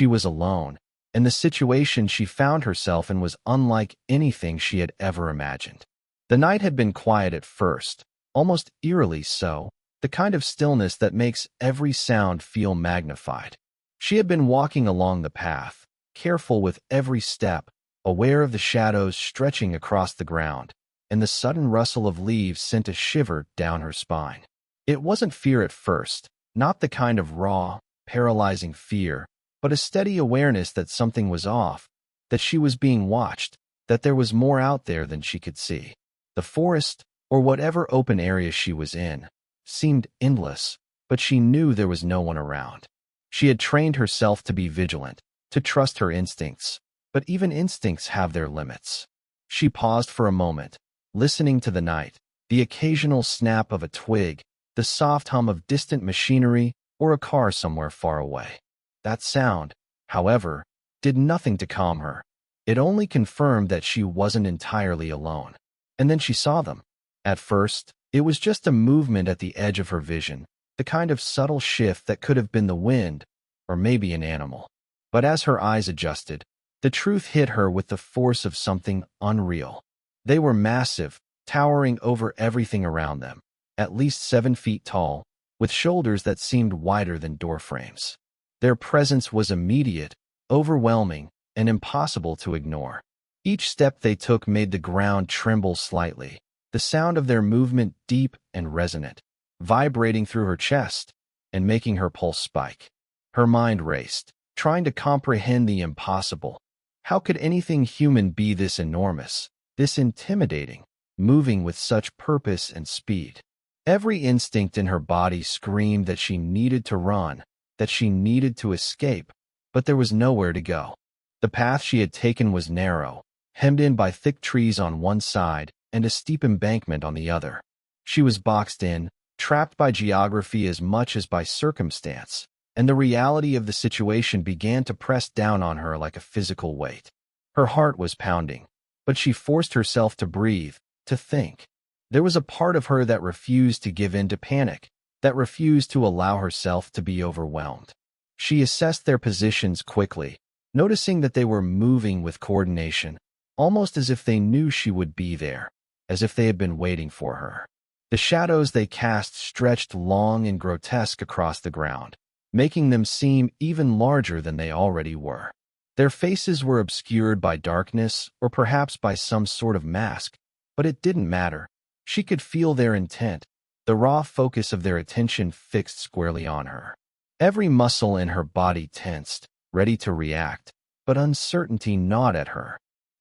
She was alone, and the situation she found herself in was unlike anything she had ever imagined. The night had been quiet at first, almost eerily so, the kind of stillness that makes every sound feel magnified. She had been walking along the path, careful with every step, aware of the shadows stretching across the ground, and the sudden rustle of leaves sent a shiver down her spine. It wasn't fear at first, not the kind of raw, paralyzing fear, but a steady awareness that something was off, that she was being watched, that there was more out there than she could see. The forest, or whatever open area she was in, seemed endless, but she knew there was no one around. She had trained herself to be vigilant, to trust her instincts, but even instincts have their limits. She paused for a moment, listening to the night, the occasional snap of a twig, the soft hum of distant machinery or a car somewhere far away. That sound, however, did nothing to calm her. It only confirmed that she wasn't entirely alone. And then she saw them. At first, it was just a movement at the edge of her vision, the kind of subtle shift that could have been the wind, or maybe an animal. But as her eyes adjusted, the truth hit her with the force of something unreal. They were massive, towering over everything around them, at least 7 feet tall, with shoulders that seemed wider than doorframes. Their presence was immediate, overwhelming, and impossible to ignore. Each step they took made the ground tremble slightly, the sound of their movement deep and resonant, vibrating through her chest and making her pulse spike. Her mind raced, trying to comprehend the impossible. How could anything human be this enormous, this intimidating, moving with such purpose and speed? Every instinct in her body screamed that she needed to run, that she needed to escape, but there was nowhere to go. The path she had taken was narrow, hemmed in by thick trees on one side and a steep embankment on the other. She was boxed in, trapped by geography as much as by circumstance, and the reality of the situation began to press down on her like a physical weight. Her heart was pounding, but she forced herself to breathe, to think. There was a part of her that refused to give in to panic, that refused to allow herself to be overwhelmed. She assessed their positions quickly, noticing that they were moving with coordination, almost as if they knew she would be there, as if they had been waiting for her. The shadows they cast stretched long and grotesque across the ground, making them seem even larger than they already were. Their faces were obscured by darkness or perhaps by some sort of mask, but it didn't matter. She could feel their intent, the raw focus of their attention fixed squarely on her. Every muscle in her body tensed, ready to react, but uncertainty gnawed at her.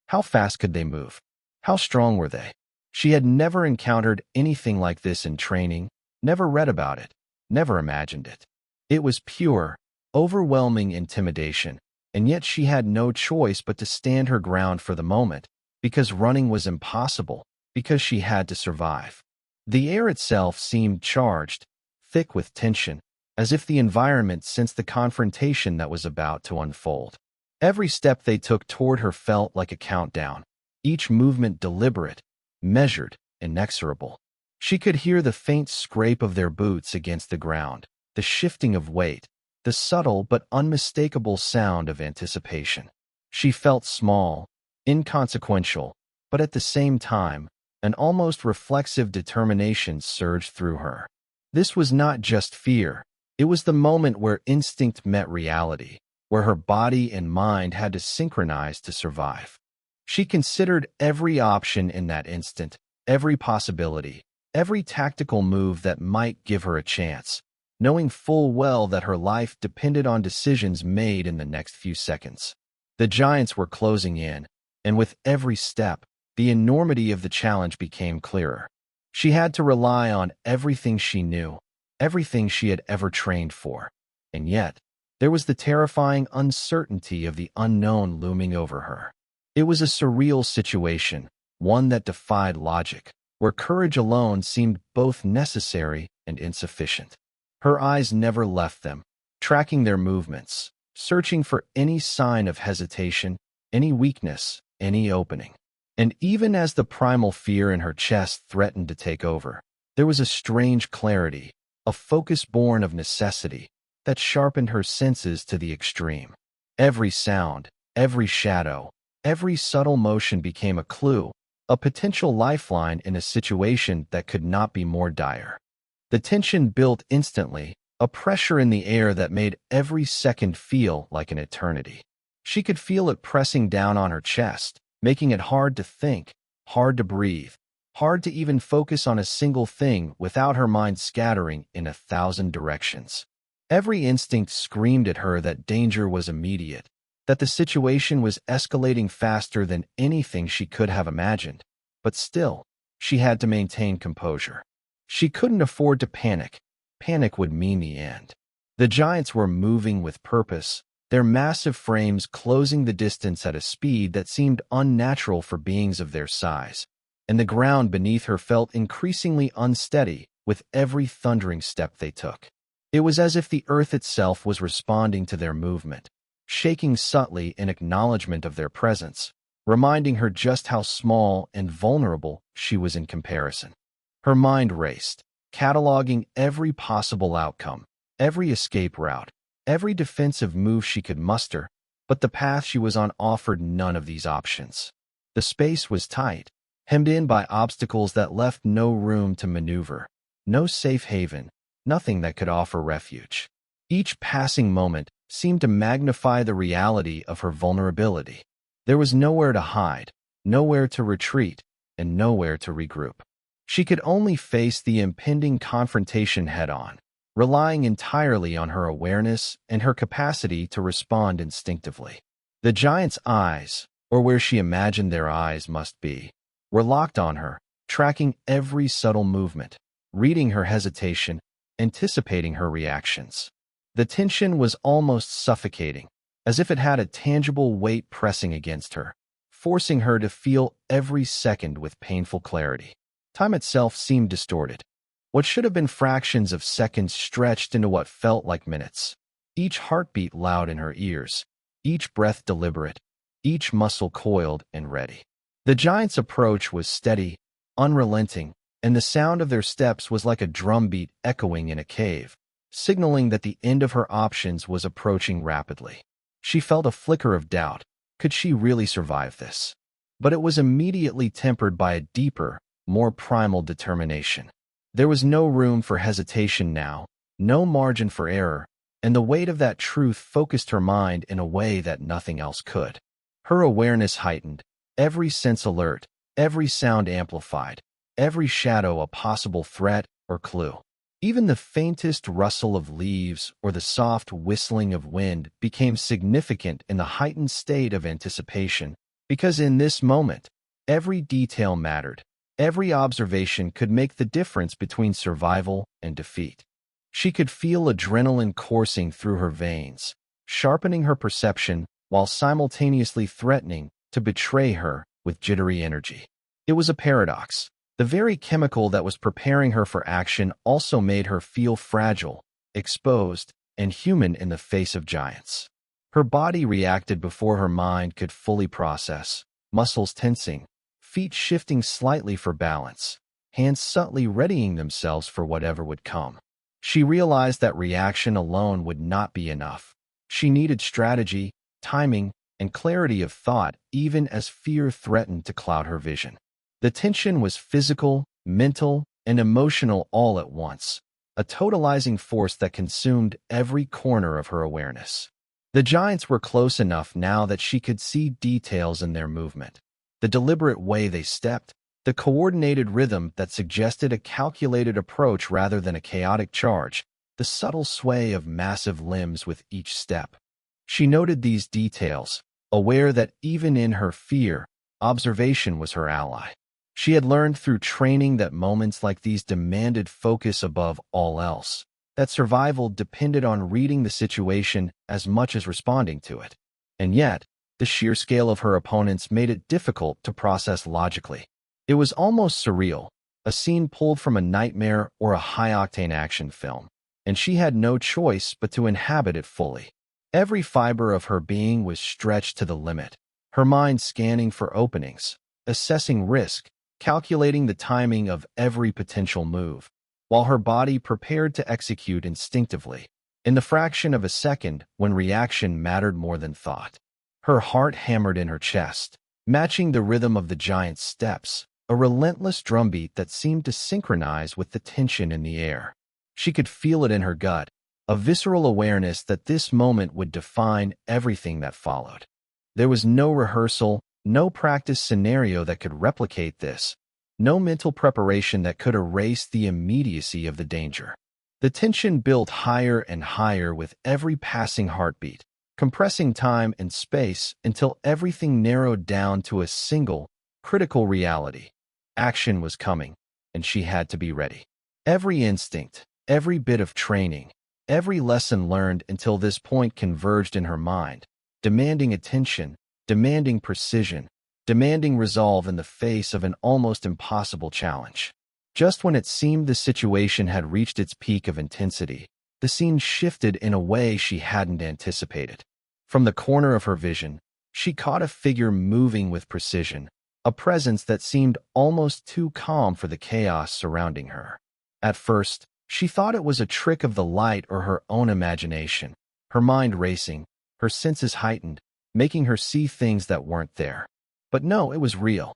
How fast could they move? How strong were they? She had never encountered anything like this in training, never read about it, never imagined it. It was pure, overwhelming intimidation, and yet she had no choice but to stand her ground for the moment, because running was impossible, because she had to survive. The air itself seemed charged, thick with tension, as if the environment sensed the confrontation that was about to unfold. Every step they took toward her felt like a countdown, each movement deliberate, measured, inexorable. She could hear the faint scrape of their boots against the ground, the shifting of weight, the subtle but unmistakable sound of anticipation. She felt small, inconsequential, but at the same time, an almost reflexive determination surged through her. This was not just fear. It was the moment where instinct met reality, where her body and mind had to synchronize to survive. She considered every option in that instant, every possibility, every tactical move that might give her a chance, knowing full well that her life depended on decisions made in the next few seconds. The giants were closing in, and with every step, the enormity of the challenge became clearer. She had to rely on everything she knew, everything she had ever trained for. And yet, there was the terrifying uncertainty of the unknown looming over her. It was a surreal situation, one that defied logic, where courage alone seemed both necessary and insufficient. Her eyes never left them, tracking their movements, searching for any sign of hesitation, any weakness, any opening. And even as the primal fear in her chest threatened to take over, there was a strange clarity, a focus born of necessity, that sharpened her senses to the extreme. Every sound, every shadow, every subtle motion became a clue, a potential lifeline in a situation that could not be more dire. The tension built instantly, a pressure in the air that made every second feel like an eternity. She could feel it pressing down on her chest, making it hard to think, hard to breathe, hard to even focus on a single thing without her mind scattering in 1,000 directions. Every instinct screamed at her that danger was immediate, that the situation was escalating faster than anything she could have imagined. But still, she had to maintain composure. She couldn't afford to panic. Panic would mean the end. The giants were moving with purpose, their massive frames closing the distance at a speed that seemed unnatural for beings of their size, and the ground beneath her felt increasingly unsteady with every thundering step they took. It was as if the earth itself was responding to their movement, shaking subtly in acknowledgement of their presence, reminding her just how small and vulnerable she was in comparison. Her mind raced, cataloging every possible outcome, every escape route, every defensive move she could muster, but the path she was on offered none of these options. The space was tight, hemmed in by obstacles that left no room to maneuver, no safe haven, nothing that could offer refuge. Each passing moment seemed to magnify the reality of her vulnerability. There was nowhere to hide, nowhere to retreat, and nowhere to regroup. She could only face the impending confrontation head-on, relying entirely on her awareness and her capacity to respond instinctively. The giant's eyes, or where she imagined their eyes must be, were locked on her, tracking every subtle movement, reading her hesitation, anticipating her reactions. The tension was almost suffocating, as if it had a tangible weight pressing against her, forcing her to feel every second with painful clarity. Time itself seemed distorted. What should have been fractions of seconds stretched into what felt like minutes, each heartbeat loud in her ears, each breath deliberate, each muscle coiled and ready. The giant's approach was steady, unrelenting, and the sound of their steps was like a drumbeat echoing in a cave, signaling that the end of her options was approaching rapidly. She felt a flicker of doubt. Could she really survive this? But it was immediately tempered by a deeper, more primal determination. There was no room for hesitation now, no margin for error, and the weight of that truth focused her mind in a way that nothing else could. Her awareness heightened, every sense alert, every sound amplified, every shadow a possible threat or clue. Even the faintest rustle of leaves or the soft whistling of wind became significant in the heightened state of anticipation, because in this moment, every detail mattered. Every observation could make the difference between survival and defeat. She could feel adrenaline coursing through her veins, sharpening her perception while simultaneously threatening to betray her with jittery energy. It was a paradox. The very chemical that was preparing her for action also made her feel fragile, exposed, and human in the face of giants. Her body reacted before her mind could fully process, muscles tensing, feet shifting slightly for balance, hands subtly readying themselves for whatever would come. She realized that reaction alone would not be enough. She needed strategy, timing, and clarity of thought even as fear threatened to cloud her vision. The tension was physical, mental, and emotional all at once, a totalizing force that consumed every corner of her awareness. The giants were close enough now that she could see details in their movement. The deliberate way they stepped, the coordinated rhythm that suggested a calculated approach rather than a chaotic charge, the subtle sway of massive limbs with each step. She noted these details, aware that even in her fear, observation was her ally. She had learned through training that moments like these demanded focus above all else, that survival depended on reading the situation as much as responding to it. And yet, the sheer scale of her opponents made it difficult to process logically. It was almost surreal, a scene pulled from a nightmare or a high-octane action film, and she had no choice but to inhabit it fully. Every fiber of her being was stretched to the limit, her mind scanning for openings, assessing risk, calculating the timing of every potential move, while her body prepared to execute instinctively, In the fraction of a second, when reaction mattered more than thought, her heart hammered in her chest, matching the rhythm of the giant's steps, a relentless drumbeat that seemed to synchronize with the tension in the air. She could feel it in her gut, a visceral awareness that this moment would define everything that followed. There was no rehearsal, no practice scenario that could replicate this, no mental preparation that could erase the immediacy of the danger. The tension built higher and higher with every passing heartbeat, compressing time and space until everything narrowed down to a single, critical reality. Action was coming, and she had to be ready. Every instinct, every bit of training, every lesson learned until this point converged in her mind, demanding attention, demanding precision, demanding resolve in the face of an almost impossible challenge. Just when it seemed the situation had reached its peak of intensity, the scene shifted in a way she hadn't anticipated. From the corner of her vision, she caught a figure moving with precision, a presence that seemed almost too calm for the chaos surrounding her. At first, she thought it was a trick of the light or her own imagination, her mind racing, her senses heightened, making her see things that weren't there. But no, it was real.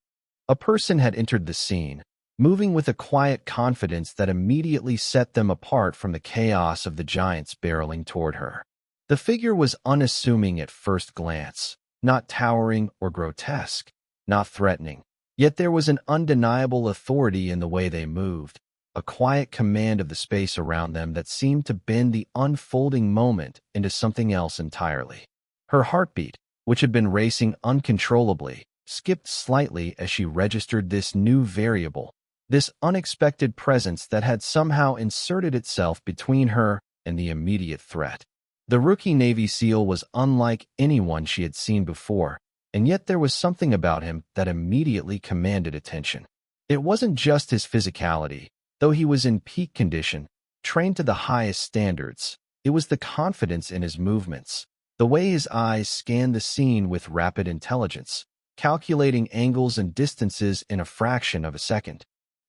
A person had entered the scene, moving with a quiet confidence that immediately set them apart from the chaos of the giants barreling toward her. The figure was unassuming at first glance, not towering or grotesque, not threatening. Yet there was an undeniable authority in the way they moved, a quiet command of the space around them that seemed to bend the unfolding moment into something else entirely. Her heartbeat, which had been racing uncontrollably, skipped slightly as she registered this new variable, this unexpected presence that had somehow inserted itself between her and the immediate threat. The rookie Navy SEAL was unlike anyone she had seen before, and yet there was something about him that immediately commanded attention. It wasn't just his physicality, though he was in peak condition, trained to the highest standards. It was the confidence in his movements, the way his eyes scanned the scene with rapid intelligence, calculating angles and distances in a fraction of a second.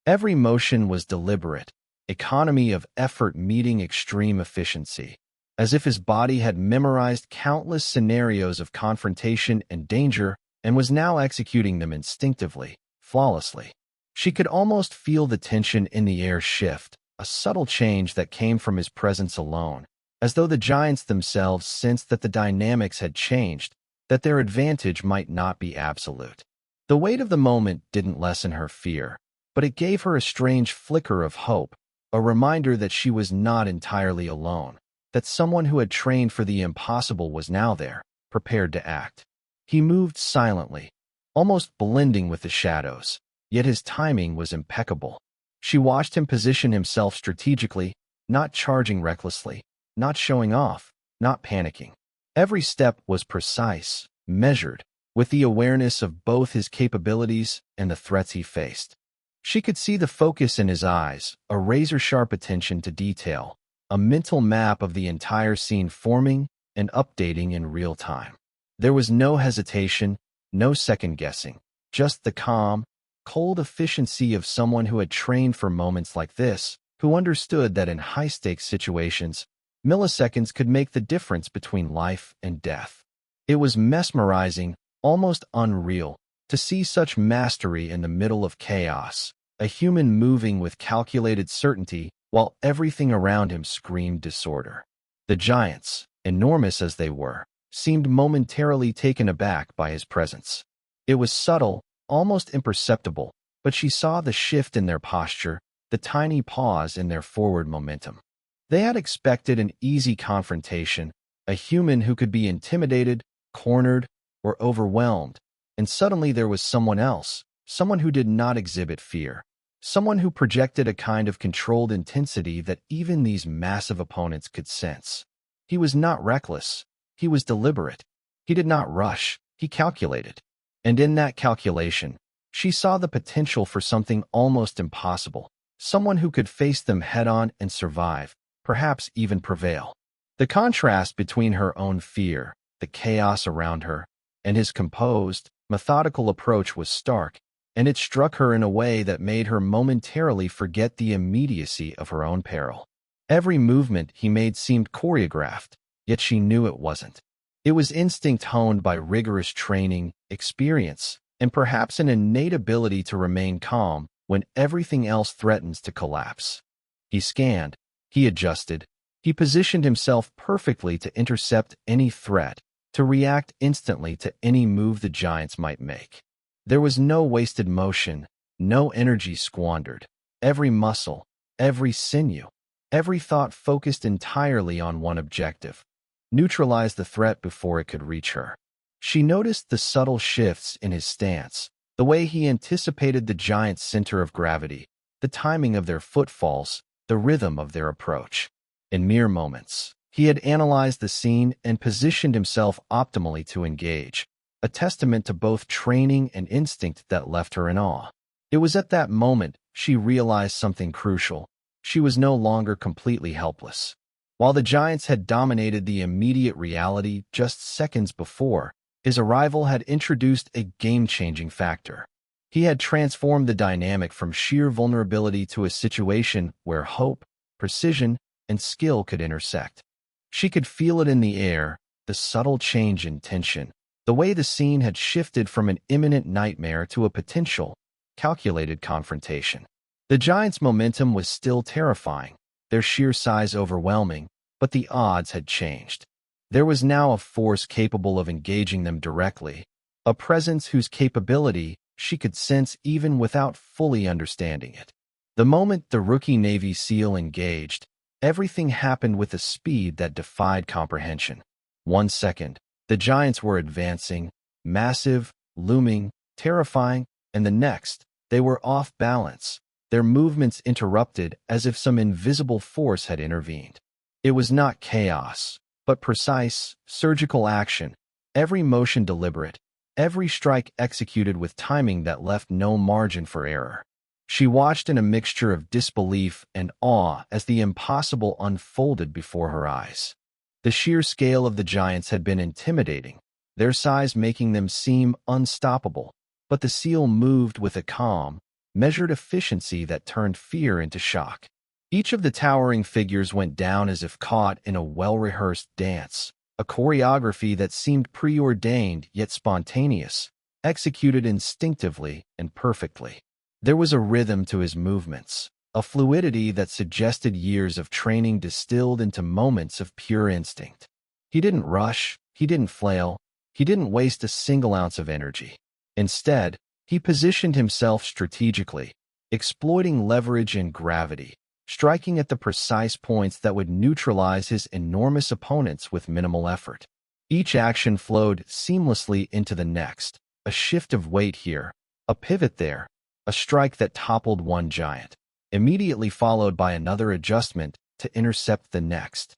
Every motion was deliberate, economy of effort meeting extreme efficiency, as if his body had memorized countless scenarios of confrontation and danger and was now executing them instinctively, flawlessly. She could almost feel the tension in the air shift, a subtle change that came from his presence alone, as though the giants themselves sensed that the dynamics had changed, that their advantage might not be absolute. The weight of the moment didn't lessen her fear, but it gave her a strange flicker of hope, a reminder that she was not entirely alone, that someone who had trained for the impossible was now there, prepared to act. He moved silently, almost blending with the shadows, yet his timing was impeccable. She watched him position himself strategically, not charging recklessly, not showing off, not panicking. Every step was precise, measured, with the awareness of both his capabilities and the threats he faced. She could see the focus in his eyes, a razor-sharp attention to detail, a mental map of the entire scene forming and updating in real time. There was no hesitation, no second-guessing, just the calm, cold efficiency of someone who had trained for moments like this, who understood that in high-stakes situations, milliseconds could make the difference between life and death. It was mesmerizing, almost unreal, to see such mastery in the middle of chaos, a human moving with calculated certainty while everything around him screamed disorder. The giants, enormous as they were, seemed momentarily taken aback by his presence. It was subtle, almost imperceptible, but she saw the shift in their posture, the tiny pause in their forward momentum. They had expected an easy confrontation, a human who could be intimidated, cornered, or overwhelmed, and suddenly there was someone else, someone who did not exhibit fear, someone who projected a kind of controlled intensity that even these massive opponents could sense. He was not reckless, he was deliberate. He did not rush, he calculated. And in that calculation, she saw the potential for something almost impossible, someone who could face them head-on and survive, perhaps even prevail. The contrast between her own fear, the chaos around her, and his composed, methodical approach was stark, and it struck her in a way that made her momentarily forget the immediacy of her own peril. Every movement he made seemed choreographed, yet she knew it wasn't. It was instinct honed by rigorous training, experience, and perhaps an innate ability to remain calm when everything else threatens to collapse. He scanned, he adjusted, he positioned himself perfectly to intercept any threat, to react instantly to any move the giants might make. There was no wasted motion, no energy squandered. Every muscle, every sinew, every thought focused entirely on one objective: neutralize the threat before it could reach her. She noticed the subtle shifts in his stance, the way he anticipated the giant's center of gravity, the timing of their footfalls, the rhythm of their approach. In mere moments, he had analyzed the scene and positioned himself optimally to engage, a testament to both training and instinct that left her in awe. It was at that moment she realized something crucial. She was no longer completely helpless. While the giants had dominated the immediate reality just seconds before, his arrival had introduced a game-changing factor. He had transformed the dynamic from sheer vulnerability to a situation where hope, precision, and skill could intersect. She could feel it in the air, the subtle change in tension, the way the scene had shifted from an imminent nightmare to a potential, calculated confrontation. The giants' momentum was still terrifying, their sheer size overwhelming, but the odds had changed. There was now a force capable of engaging them directly, a presence whose capability she could sense even without fully understanding it. The moment the rookie Navy SEAL engaged, everything happened with a speed that defied comprehension. 1 second, the giants were advancing, massive, looming, terrifying, and the next, they were off balance, their movements interrupted as if some invisible force had intervened. It was not chaos, but precise, surgical action, every motion deliberate, every strike executed with timing that left no margin for error. She watched in a mixture of disbelief and awe as the impossible unfolded before her eyes. The sheer scale of the giants had been intimidating, their size making them seem unstoppable, but the SEAL moved with a calm, measured efficiency that turned fear into shock. Each of the towering figures went down as if caught in a well-rehearsed dance, a choreography that seemed preordained yet spontaneous, executed instinctively and perfectly. There was a rhythm to his movements, a fluidity that suggested years of training distilled into moments of pure instinct. He didn't rush, he didn't flail, he didn't waste a single ounce of energy. Instead, he positioned himself strategically, exploiting leverage and gravity, striking at the precise points that would neutralize his enormous opponents with minimal effort. Each action flowed seamlessly into the next, a shift of weight here, a pivot there, a strike that toppled one giant, immediately followed by another adjustment to intercept the next.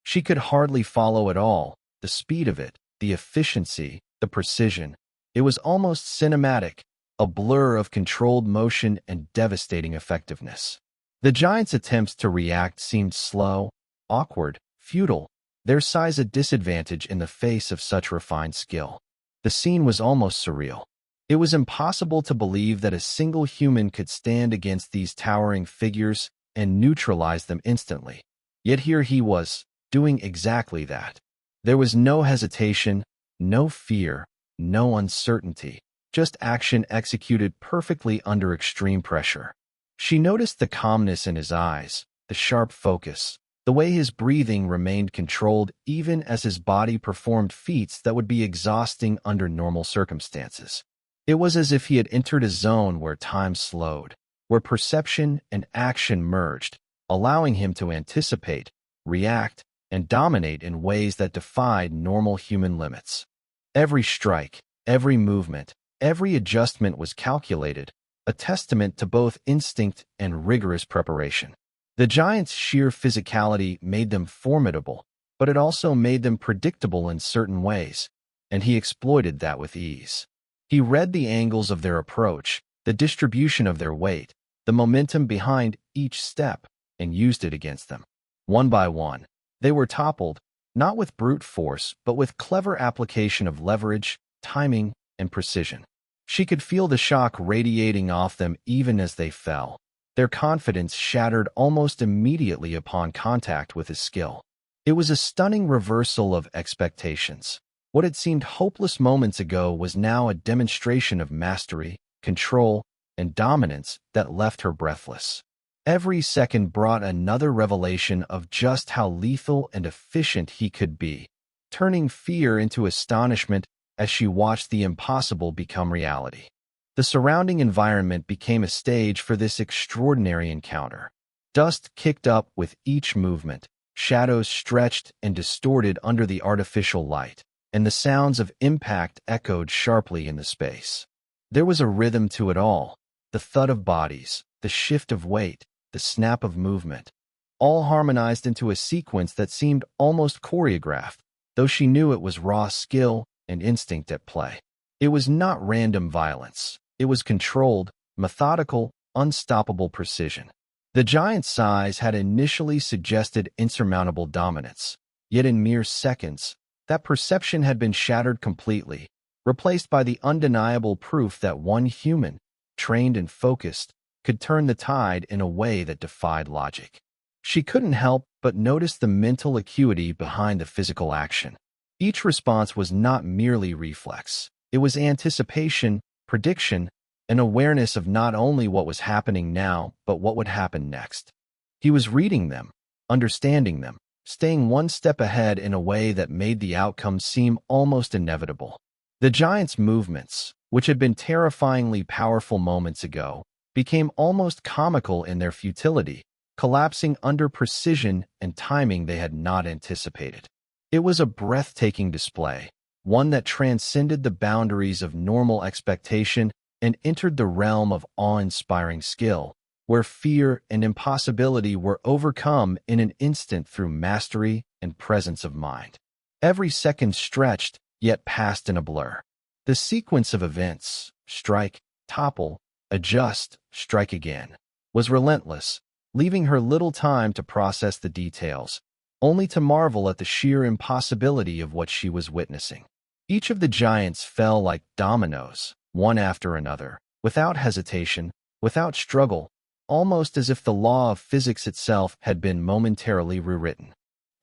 She could hardly follow it all, the speed of it, the efficiency, the precision. It was almost cinematic, a blur of controlled motion and devastating effectiveness. The giants' attempts to react seemed slow, awkward, futile, their size a disadvantage in the face of such refined skill. The scene was almost surreal. It was impossible to believe that a single human could stand against these towering figures and neutralize them instantly. Yet here he was, doing exactly that. There was no hesitation, no fear, no uncertainty, just action executed perfectly under extreme pressure. She noticed the calmness in his eyes, the sharp focus, the way his breathing remained controlled even as his body performed feats that would be exhausting under normal circumstances. It was as if he had entered a zone where time slowed, where perception and action merged, allowing him to anticipate, react, and dominate in ways that defied normal human limits. Every strike, every movement, every adjustment was calculated, a testament to both instinct and rigorous preparation. The giants' sheer physicality made them formidable, but it also made them predictable in certain ways, and he exploited that with ease. He read the angles of their approach, the distribution of their weight, the momentum behind each step, and used it against them. One by one, they were toppled, not with brute force, but with clever application of leverage, timing, and precision. She could feel the shock radiating off them even as they fell, their confidence shattered almost immediately upon contact with his skill. It was a stunning reversal of expectations. What had seemed hopeless moments ago was now a demonstration of mastery, control, and dominance that left her breathless. Every second brought another revelation of just how lethal and efficient he could be, turning fear into astonishment as she watched the impossible become reality. The surrounding environment became a stage for this extraordinary encounter. Dust kicked up with each movement, shadows stretched and distorted under the artificial light, and the sounds of impact echoed sharply in the space. There was a rhythm to it all, the thud of bodies, the shift of weight, the snap of movement, all harmonized into a sequence that seemed almost choreographed, though she knew it was raw skill and instinct at play. It was not random violence. It was controlled, methodical, unstoppable precision. The giant's size had initially suggested insurmountable dominance, yet in mere seconds, that perception had been shattered completely, replaced by the undeniable proof that one human, trained and focused, could turn the tide in a way that defied logic. She couldn't help but notice the mental acuity behind the physical action. Each response was not merely reflex. It was anticipation, prediction, and awareness of not only what was happening now, but what would happen next. He was reading them, understanding them, staying one step ahead in a way that made the outcome seem almost inevitable. The giant's movements, which had been terrifyingly powerful moments ago, became almost comical in their futility, collapsing under precision and timing they had not anticipated. It was a breathtaking display, one that transcended the boundaries of normal expectation and entered the realm of awe-inspiring skill, where fear and impossibility were overcome in an instant through mastery and presence of mind. Every second stretched, yet passed in a blur. The sequence of events, strike, topple, adjust, strike again, was relentless, leaving her little time to process the details, only to marvel at the sheer impossibility of what she was witnessing. Each of the giants fell like dominoes, one after another, without hesitation, without struggle, almost as if the law of physics itself had been momentarily rewritten.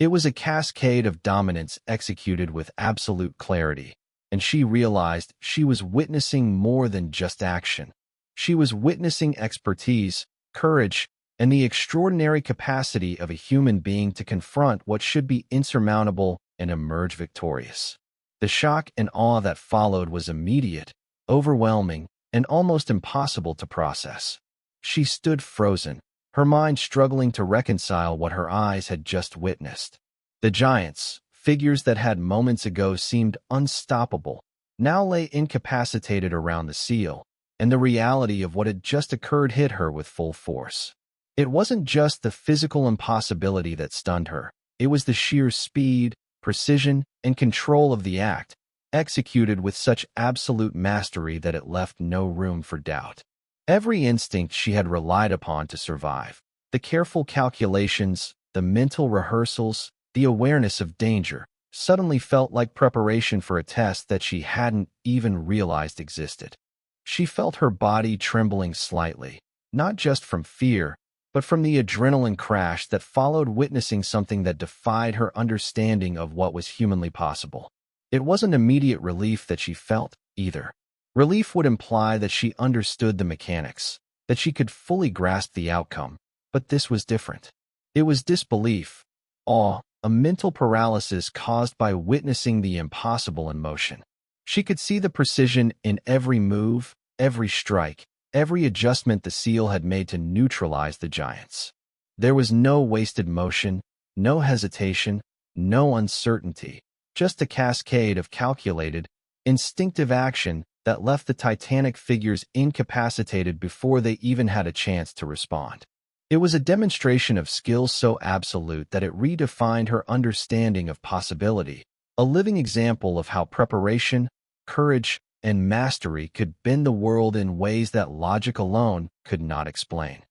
It was a cascade of dominance executed with absolute clarity, and she realized she was witnessing more than just action. She was witnessing expertise, courage, and the extraordinary capacity of a human being to confront what should be insurmountable and emerge victorious. The shock and awe that followed was immediate, overwhelming, and almost impossible to process. She stood frozen, her mind struggling to reconcile what her eyes had just witnessed. The giants, figures that had moments ago seemed unstoppable, now lay incapacitated around the seal, and the reality of what had just occurred hit her with full force. It wasn't just the physical impossibility that stunned her, it was the sheer speed, precision, and control of the act, executed with such absolute mastery that it left no room for doubt. Every instinct she had relied upon to survive, the careful calculations, the mental rehearsals, the awareness of danger, suddenly felt like preparation for a test that she hadn't even realized existed. She felt her body trembling slightly, not just from fear, but from the adrenaline crash that followed witnessing something that defied her understanding of what was humanly possible. It wasn't immediate relief that she felt, either. Relief would imply that she understood the mechanics, that she could fully grasp the outcome, but this was different. It was disbelief, awe, a mental paralysis caused by witnessing the impossible in motion. She could see the precision in every move, every strike, every adjustment the seal had made to neutralize the giants. There was no wasted motion, no hesitation, no uncertainty, just a cascade of calculated, instinctive action that left the titanic figures incapacitated before they even had a chance to respond. It was a demonstration of skill so absolute that it redefined her understanding of possibility, a living example of how preparation, courage, and mastery could bend the world in ways that logic alone could not explain.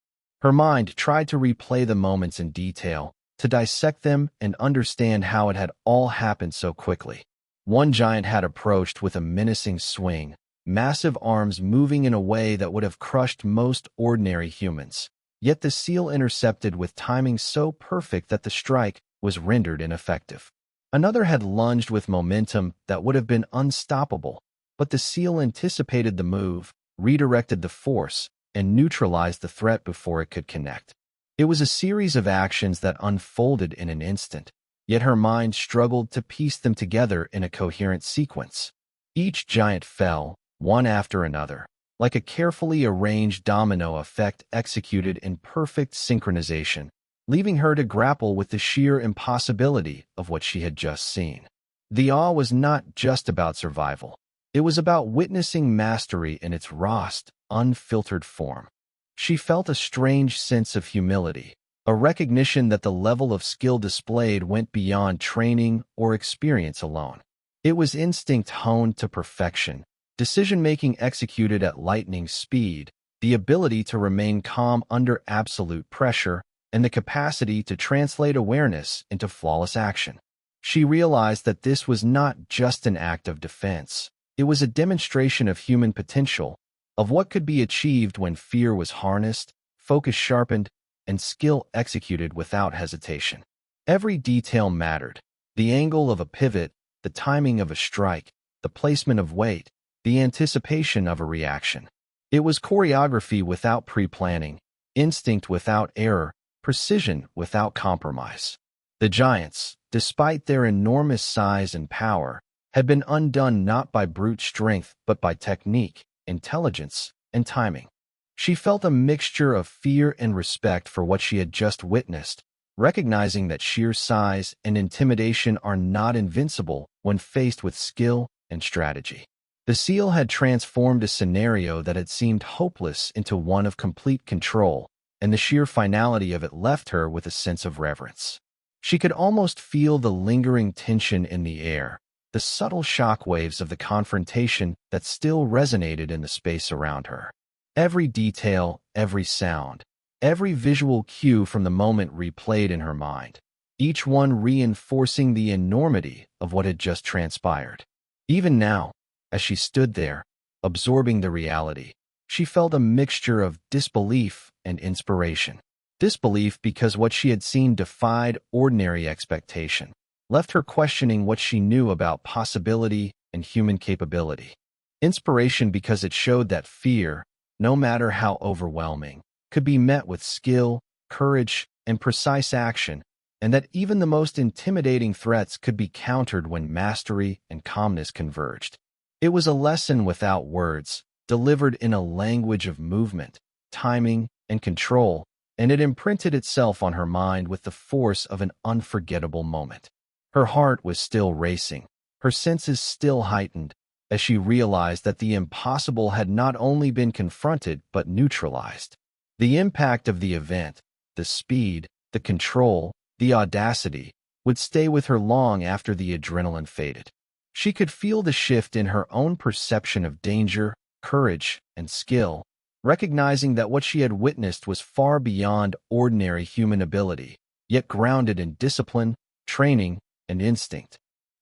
Her mind tried to replay the moments in detail, to dissect them and understand how it had all happened so quickly. One giant had approached with a menacing swing, massive arms moving in a way that would have crushed most ordinary humans. yet the seal intercepted with timing so perfect that the strike was rendered ineffective. Another had lunged with momentum that would have been unstoppable, but the seal anticipated the move, redirected the force, and neutralized the threat before it could connect. It was a series of actions that unfolded in an instant, yet her mind struggled to piece them together in a coherent sequence. Each giant fell, one after another, like a carefully arranged domino effect executed in perfect synchronization, leaving her to grapple with the sheer impossibility of what she had just seen. The awe was not just about survival. It was about witnessing mastery in its rawest, unfiltered form. She felt a strange sense of humility, a recognition that the level of skill displayed went beyond training or experience alone. It was instinct honed to perfection, decision-making executed at lightning speed, the ability to remain calm under absolute pressure, and the capacity to translate awareness into flawless action. She realized that this was not just an act of defense. It was a demonstration of human potential, of what could be achieved when fear was harnessed, focus sharpened, and skill executed without hesitation. Every detail mattered: the angle of a pivot, the timing of a strike, the placement of weight, the anticipation of a reaction. It was choreography without pre-planning, instinct without error, precision without compromise. The giants, despite their enormous size and power, had been undone not by brute strength but by technique, intelligence, and timing. She felt a mixture of fear and respect for what she had just witnessed, recognizing that sheer size and intimidation are not invincible when faced with skill and strategy. The seal had transformed a scenario that had seemed hopeless into one of complete control, and the sheer finality of it left her with a sense of reverence. She could almost feel the lingering tension in the air, the subtle shockwaves of the confrontation that still resonated in the space around her. Every detail, every sound, every visual cue from the moment replayed in her mind, each one reinforcing the enormity of what had just transpired. Even now, as she stood there, absorbing the reality, she felt a mixture of disbelief and inspiration. Disbelief because what she had seen defied ordinary expectation, left her questioning what she knew about possibility and human capability. Inspiration because it showed that fear, no matter how overwhelming, could be met with skill, courage, and precise action, and that even the most intimidating threats could be countered when mastery and calmness converged. It was a lesson without words, delivered in a language of movement, timing, and control, and it imprinted itself on her mind with the force of an unforgettable moment. Her heart was still racing, her senses still heightened, as she realized that the impossible had not only been confronted but neutralized. The impact of the event, the speed, the control, the audacity, would stay with her long after the adrenaline faded. She could feel the shift in her own perception of danger, courage, and skill, recognizing that what she had witnessed was far beyond ordinary human ability, yet grounded in discipline, training, and instinct.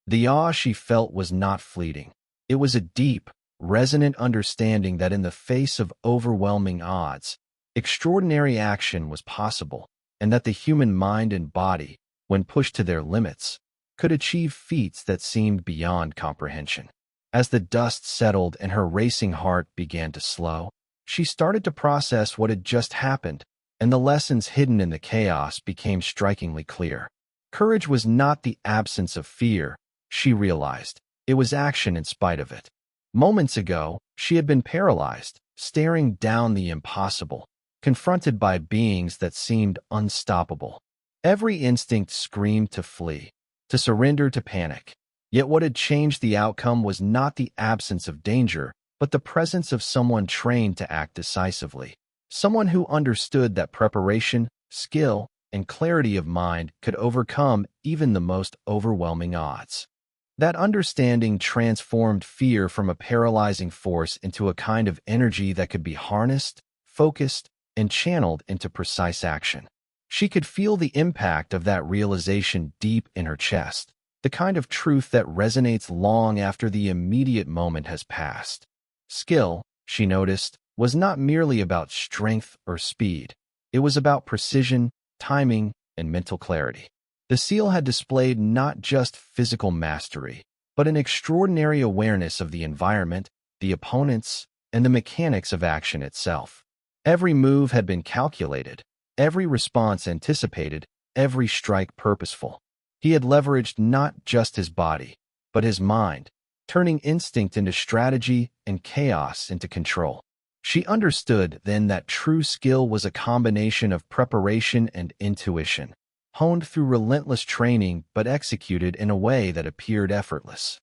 The awe she felt was not fleeting. It was a deep, resonant understanding that in the face of overwhelming odds, extraordinary action was possible, and that the human mind and body, when pushed to their limits, could achieve feats that seemed beyond comprehension. As the dust settled and her racing heart began to slow, she started to process what had just happened, and the lessons hidden in the chaos became strikingly clear. Courage was not the absence of fear, she realized. It was action in spite of it. Moments ago, she had been paralyzed, staring down the impossible, confronted by beings that seemed unstoppable. Every instinct screamed to flee, to surrender to panic. Yet what had changed the outcome was not the absence of danger, but the presence of someone trained to act decisively. Someone who understood that preparation, skill, and clarity of mind could overcome even the most overwhelming odds. That understanding transformed fear from a paralyzing force into a kind of energy that could be harnessed, focused, and channeled into precise action. She could feel the impact of that realization deep in her chest, the kind of truth that resonates long after the immediate moment has passed. Skill, she noticed, was not merely about strength or speed. It was about precision, timing, and mental clarity. The SEAL had displayed not just physical mastery, but an extraordinary awareness of the environment, the opponents, and the mechanics of action itself. Every move had been calculated, every response anticipated, every strike purposeful. He had leveraged not just his body, but his mind, turning instinct into strategy and chaos into control. She understood then that true skill was a combination of preparation and intuition, honed through relentless training but executed in a way that appeared effortless.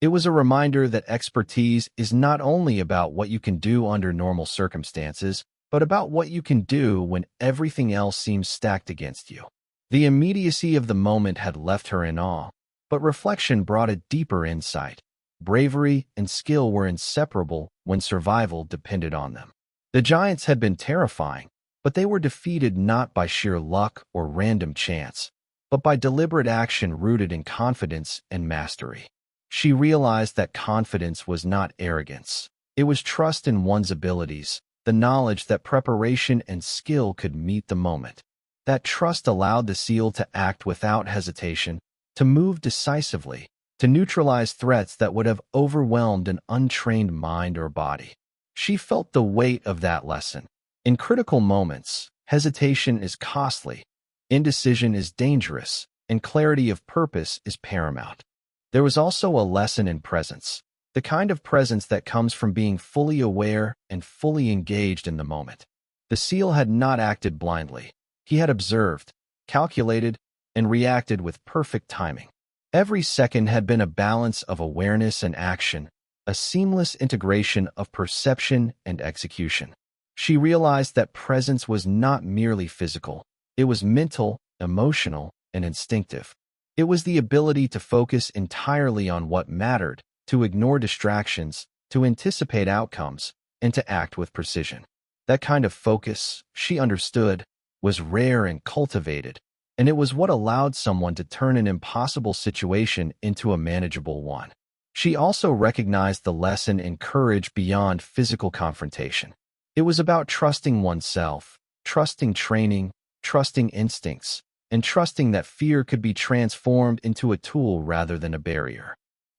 It was a reminder that expertise is not only about what you can do under normal circumstances, but about what you can do when everything else seems stacked against you. The immediacy of the moment had left her in awe, but reflection brought a deeper insight. Bravery and skill were inseparable when survival depended on them. The giants had been terrifying, but they were defeated not by sheer luck or random chance, but by deliberate action rooted in confidence and mastery. She realized that confidence was not arrogance. It was trust in one's abilities, the knowledge that preparation and skill could meet the moment. That trust allowed the SEAL to act without hesitation, to move decisively, to neutralize threats that would have overwhelmed an untrained mind or body. She felt the weight of that lesson. In critical moments, hesitation is costly, indecision is dangerous, and clarity of purpose is paramount. There was also a lesson in presence, the kind of presence that comes from being fully aware and fully engaged in the moment. The SEAL had not acted blindly. He had observed, calculated, and reacted with perfect timing. Every second had been a balance of awareness and action, a seamless integration of perception and execution. She realized that presence was not merely physical. It was mental, emotional, and instinctive. It was the ability to focus entirely on what mattered, to ignore distractions, to anticipate outcomes, and to act with precision. That kind of focus, she understood, was rare and cultivated, and it was what allowed someone to turn an impossible situation into a manageable one. She also recognized the lesson in courage beyond physical confrontation. It was about trusting oneself, trusting training, trusting instincts, and trusting that fear could be transformed into a tool rather than a barrier.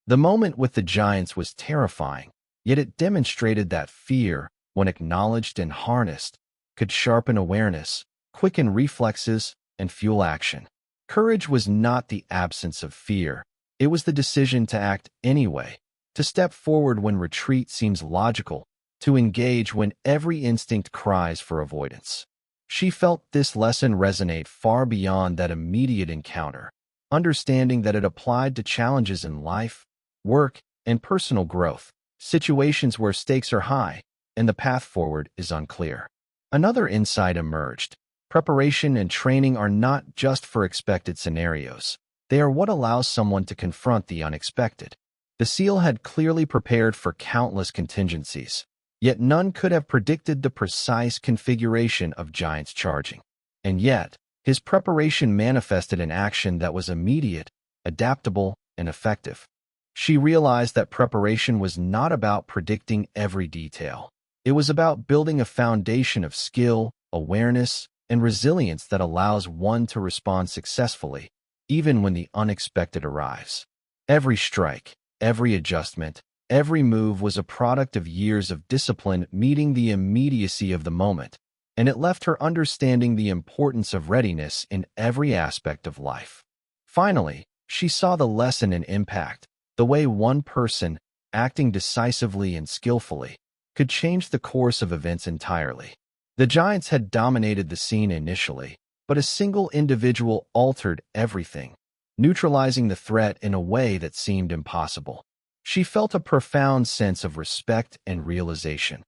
The moment with the giants was terrifying, yet it demonstrated that fear, when acknowledged and harnessed, could sharpen awareness, quicken reflexes, and fuel action. Courage was not the absence of fear. It was the decision to act anyway, to step forward when retreat seems logical, to engage when every instinct cries for avoidance. She felt this lesson resonate far beyond that immediate encounter, understanding that it applied to challenges in life, work, and personal growth, situations where stakes are high and the path forward is unclear. Another insight emerged. Preparation and training are not just for expected scenarios. They are what allows someone to confront the unexpected. The SEAL had clearly prepared for countless contingencies, yet none could have predicted the precise configuration of giants charging. And yet, his preparation manifested in action that was immediate, adaptable, and effective. She realized that preparation was not about predicting every detail. It was about building a foundation of skill, awareness, and resilience that allows one to respond successfully, even when the unexpected arrives. Every strike, every adjustment, every move was a product of years of discipline meeting the immediacy of the moment, and it left her understanding the importance of readiness in every aspect of life. Finally, she saw the lesson in impact, the way one person, acting decisively and skillfully, could change the course of events entirely. The giants had dominated the scene initially, but a single individual altered everything, neutralizing the threat in a way that seemed impossible. She felt a profound sense of respect and realization.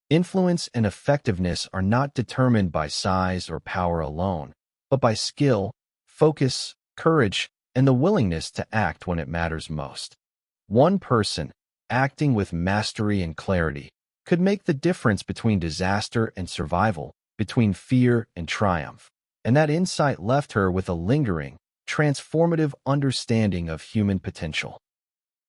Influence and effectiveness are not determined by size or power alone, but by skill, focus, courage, and the willingness to act when it matters most. One person, acting with mastery and clarity, could make the difference between disaster and survival, between fear and triumph. And that insight left her with a lingering, transformative understanding of human potential.